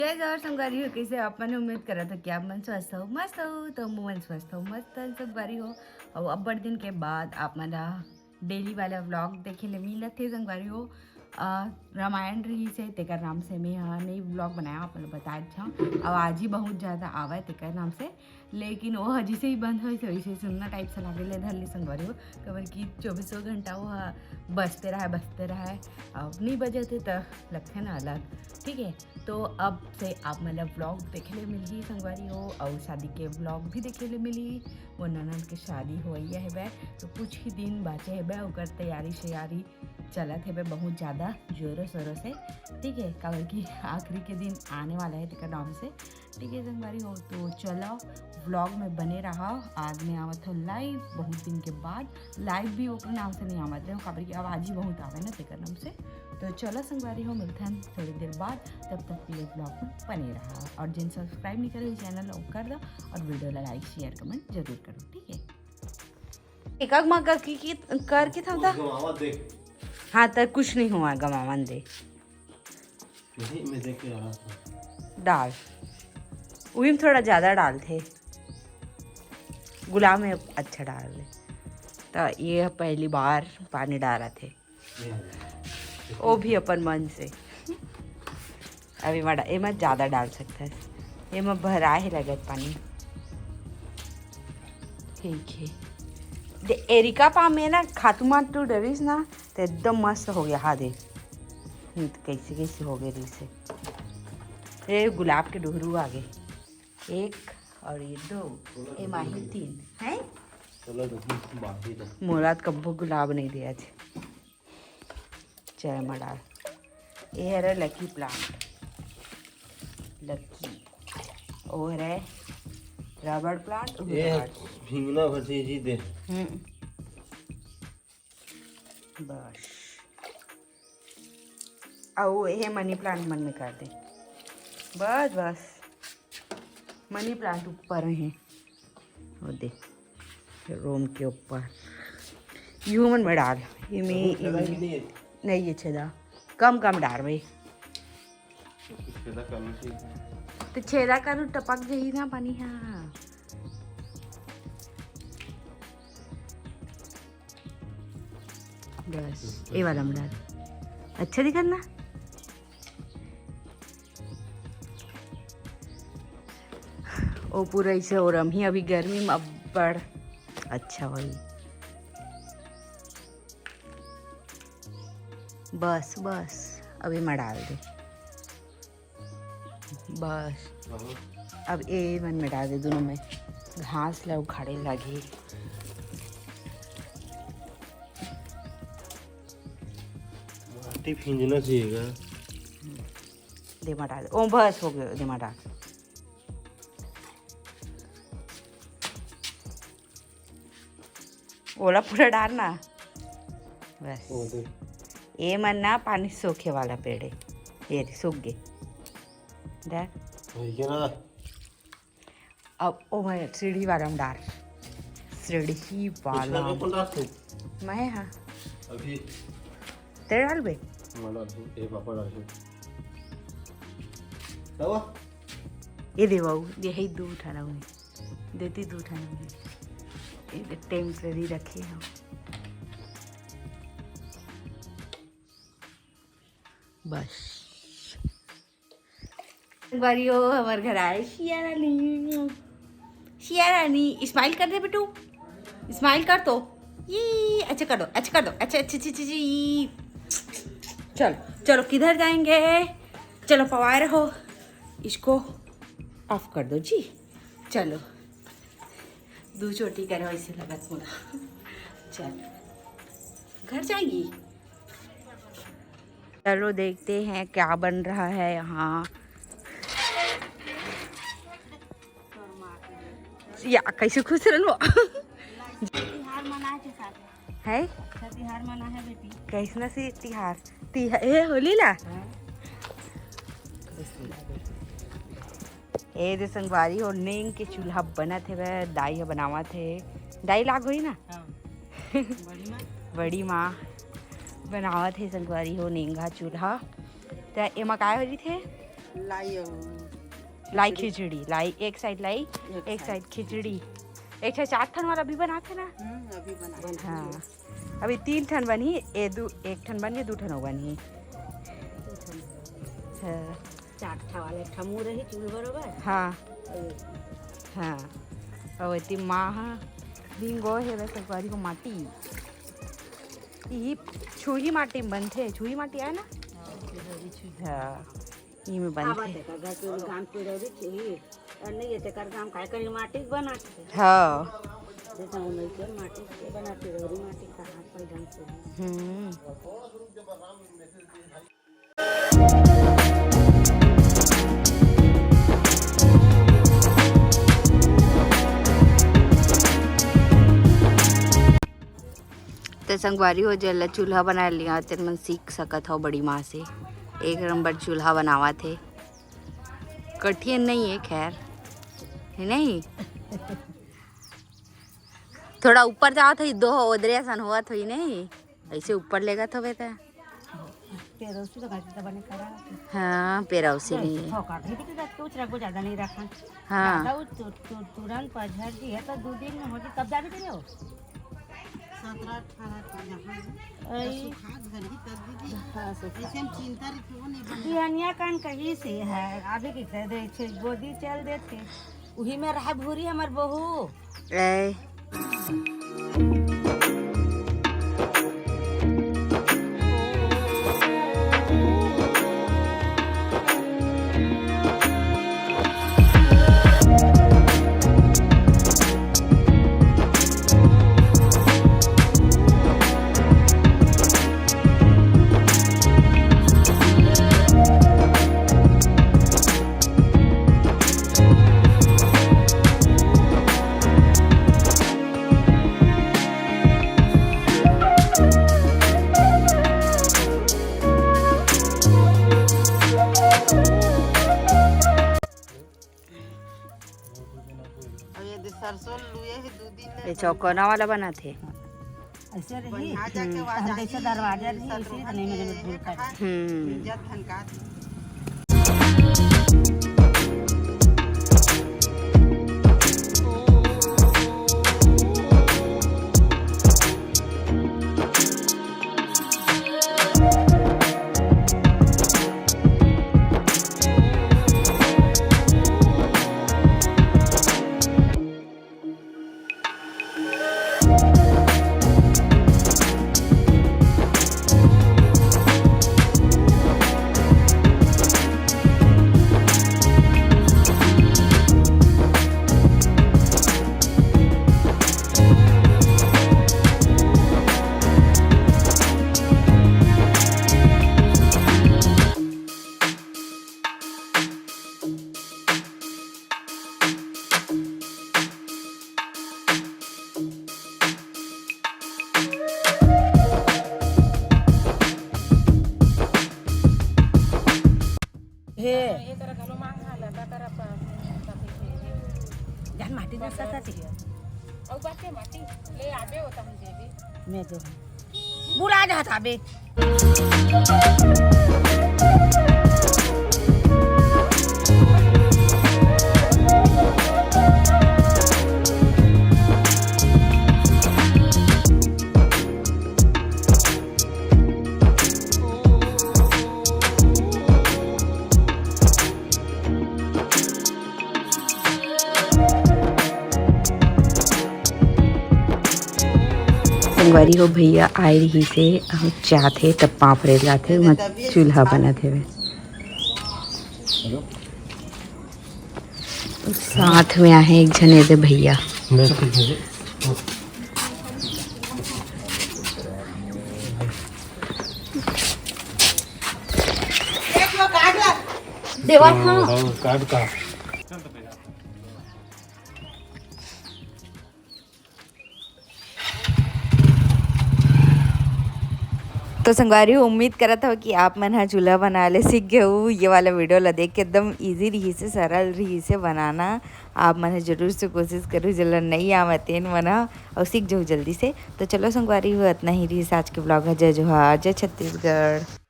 जय गौर संगवारी हो कैसे आप मैंने उम्मीद करा था कि आप मन स्वस्थ हो मस्त हो तो मन स्वस्थ हो मस्त संगवारी हो और अब बड़े दिन के बाद आप मेरा डेली वाला व्लॉग देखे ले मिला थे संगवारी हो रामायण रही से तेकर नाम से मैं यहाँ नई व्लॉग बनाया आप लोग बताया अच्छा अब आज ही बहुत ज़्यादा आवा है तेकर नाम से लेकिन वो हजी से ही बंद हुई वैसे सुनना टाइप से लगे ले धरली संगवारी हो कबर की 24 घंटा वो बजते रहा है अब नहीं बजे थे तो लगते ना अलग ठीक है। तो अब से आप मतलब व्लॉग देखे ले मिली संगवारी हो और शादी के व्लॉग भी देखे ले मिली वो ननद के शादी हो है वह तो कुछ ही दिन बाचे है वह ओकर तैयारी शयारी चलत है बहुत ज़्यादा जोरों शोरों से ठीक है काबर की आखिरी के दिन आने वाला है टिका नाम से ठीक है संगवारी हो तो चलो व्लॉग में बने रहा। आज मैं आवत हो लाइव बहुत दिन के बाद लाइव भी ओकर नाम से नहीं आवत रहे काबर की आवाज़ ही बहुत आवे ना टिका नाम से तो चलो संगवारी हो मिलते हैं थोड़ी देर बाद तब तक के लिए ब्लॉग में बने रहा और जिन सब्सक्राइब नहीं करे चैनल को कर दो और वीडियो लाइक शेयर कमेंट जरूर करो ठीक है। एक मग करके था हाँ तो कुछ नहीं हुआ गमावन दे मैं देख के आ रहा था डाल वही में थोड़ा ज़्यादा डाल थे गुलाब में अच्छा डाल दे तो ये पहली बार पानी डाला थे वो भी अपन मन से अभी मड़ा ये मैं ज़्यादा डाल सकता है ये मैं भरा ही लगे पानी ठीक है दे एरिका पा में ना खातू मातू डरीस ना तो एकदम मस्त हो गया हाँ देख तो कैसे कैसे हो गए रिसे ये गुलाब के डोहरू आ गए एक और ये दो ये माही तीन है मुराद कब्बो गुलाब नहीं दिया थे चल मड़ा ये है लकी प्लांट लकी और है रबड़ प्लांट भींगना भरती जी दे बस आओ ये मनी प्लांट मन में कर दे बस बस मनी प्लांट ऊपर हैं वो दे रूम के ऊपर ह्यूमन में डाल ये में नहीं ये छेदा कम डाल भाई तो छेदा करूँ टपक जाही ना पानी हाँ बस ये वाला में डाल अच्छा दिखा ना ओ पूरा ऐसे हो रहा ही अभी गर्मी में अब बढ़ अच्छा वही बस बस अभी मैं डाल दे बस अब ए मन में डाल दे दोनों में घास ला उखाड़े लगे माटी भींजना चाहिएगा दे मैं डाल ओ बस हो गया दे मैं डाल ओला पूरा डालना बस ये मन ना पानी सूखे वाला पेड़ है ये सूख गए अब ओ मैं सीढ़ी वाला में डाल सीढ़ी वाला मैं हाँ अभी तेरे डाल बे ये पापा डाल ये दे बाबू यही दूध उठाना हूँ देती दूध उठाना हूँ ये टेम्परेरी रखे हैं बस बारी हो हमारे घर आए शिया रानी स्माइल कर दे बेटू स्माइल कर तो ये अच्छा कर दो अच्छा अच्छा चलो चलो किधर जाएंगे चलो पवाए रहो इसको ऑफ कर दो जी चलो दो चोटी करो ऐसे लगा थोड़ा चलो घर जाएगी चलो देखते हैं क्या बन रहा है यहाँ या कैसे खुश रहो है तिहार मना है बेटी कैसना से तिहार ए होली ला ए दे संगवारी और नींग के चूल्हा बना थे वह दाई बनावा थे दाई लाग हुई ना बड़ी माँ बनावत है संगवारी हो नेंगा चूल्हा तो एमा काय हो रही थे लाई खिचड़ी लाई एक साइड लाई एक साइड खिचड़ी एक साइड 4 ठन वाला भी बनाते ना अभी बना हाँ अभी 3 ठन बनी ए दू एक ठन बनी 2 ठन बनी हाँ 4 ठा वाले ठमू रही चूल बरोबर हाँ हाँ और ती माँ बिंगो है वैसे गरी को माटी ये छुही माटी में बनते छुही माटी है ना हाँ ये में बनते गाम पे रही थी और नहीं ये कर गाम काय करी माटी बनाते हाँ जैसा उन्हें के माटी से बनाते रही माटी का हाथ पर ढंग से तो संगवारी हो जल्ला चूल्हा बना लिया तेरे मन सीख सकत हो बड़ी माँ से एक नंबर चूल्हा बनावा थे कठिन नहीं है खैर है नहीं थोड़ा ऊपर जाओ तो दो उधरे सन हुआ थोड़ी नहीं ऐसे ऊपर लेगा तो बेटा पेरोसी तो गाड़ी तो बने करा हाँ पेराउसी नहीं है ठोका भी तो कुछ रखो ज्यादा नहीं रखा हाँ ज्यादा तुरंत पझर जी है तो 2 दिन में होगी कब जा भी हो 17 18 यहाँ कान कहीं से है अभी की कह दे छे गोदी चल देते वही में रहा भूरी हमार बहू ए सरसों लुए है 2 दिन ये चौकोना वाला बना थे ऐसे रही हम जैसे दरवाजा रही इसी नहीं मेरे दूर का जब धनका जान माटी नसता ती औ बाटे माटी ले आबे होता मुझे भी मैं तो बुला जा था बे संगवारी हो भैया आए रही से हम चाहते तब पापड़े लाते वहाँ चूल्हा बना थे वे साथ में आए एक जने से भैया देवा हाँ काट का तो संगवारी उम्मीद करत हो कि आप मन हा चूल्हा बना ले सीख गए हो ये वाला वीडियो ला देख के एकदम इजी रही से सरल रही से बनाना आप मन जरूर से कोशिश करो जल्ला नहीं आवतेन मना और सीख जाओ जल्दी से। तो चलो संगवारी हो इतना ही रही आज के ब्लॉग है। जय जोहार जय छत्तीसगढ़।